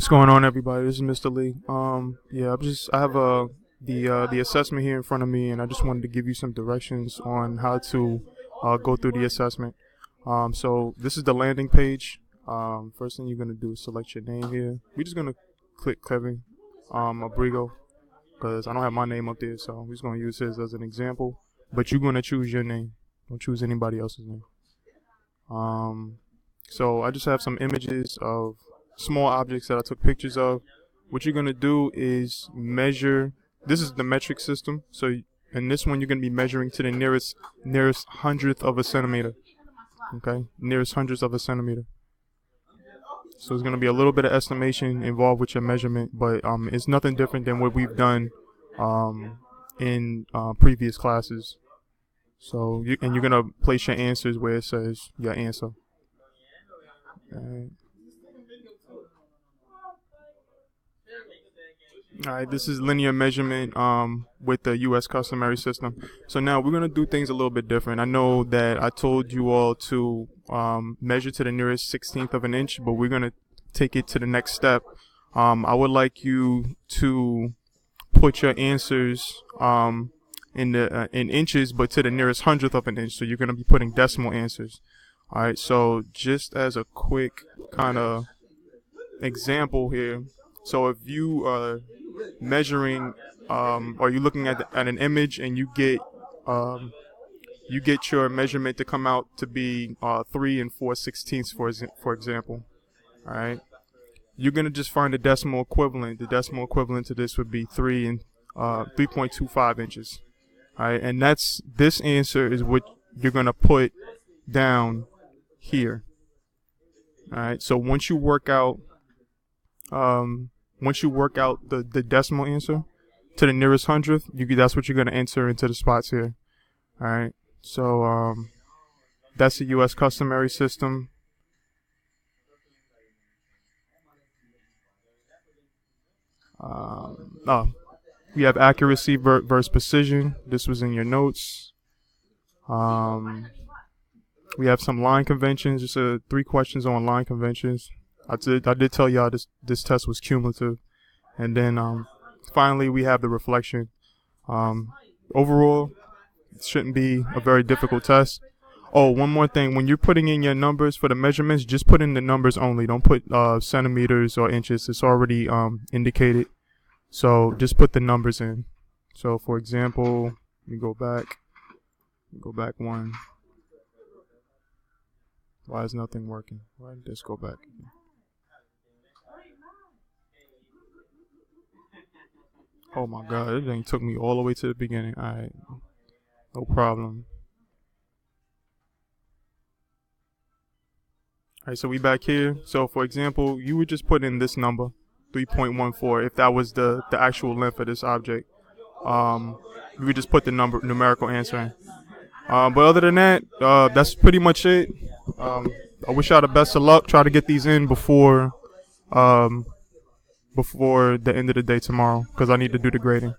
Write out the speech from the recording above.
What's going on, everybody? This is Mr. Lee. Yeah, I have the assessment here in front of me, and I just wanted to give you some directions on how to go through the assessment. So this is the landing page. First thing you're gonna do is select your name here. We're just gonna click Kevin Abrigo because I don't have my name up there, so we're just gonna use his as an example. But you're gonna choose your name. Don't choose anybody else's name. So I just have some images of small objects that I took pictures of. What you're gonna do is measure. This is the metric system. So in this one, you're gonna be measuring to the nearest hundredth of a centimeter. Okay, nearest hundredth of a centimeter. So it's gonna be a little bit of estimation involved with your measurement, but it's nothing different than what we've done in previous classes. So you're gonna place your answers where it says your answer. Alright, this is linear measurement with the US customary system. So now we're going to do things a little bit different. I know that I told you all to measure to the nearest 16th of an inch, but we're going to take it to the next step. I would like you to put your answers in inches, but to the nearest hundredth of an inch. So you're going to be putting decimal answers. Alright, so just as a quick kind of example here. So if you are measuring or you're looking at an image and you get your measurement to come out to be 3 and 4/16 for example. All right, you're gonna just find the decimal equivalent. The decimal equivalent to this would be 3.25 inches. All right, and this answer is what you're gonna put down here. All right, so once you work out the decimal answer to the nearest hundredth, that's what you're going to enter into the spots here. All right. So that's the U.S. customary system. We have accuracy versus precision. This was in your notes. We have some line conventions. Just 3 questions on line conventions. I did tell y'all this test was cumulative. And then finally we have the reflection. Overall, it shouldn't be a very difficult test. Oh, one more thing. When you're putting in your numbers for the measurements, just put in the numbers only. Don't put centimeters or inches. It's already indicated. So just put the numbers in. So for example, let me go back one. Why is nothing working? Why did this go back? Oh my god, this thing took me all the way to the beginning. Alright, no problem. Alright, so we back here. So for example, you would just put in this number, 3.14, if that was the actual length of this object. You would just put the numerical answer in. But other than that, that's pretty much it. I wish y'all the best of luck. Try to get these in before the end of the day tomorrow, because I need to do the grading.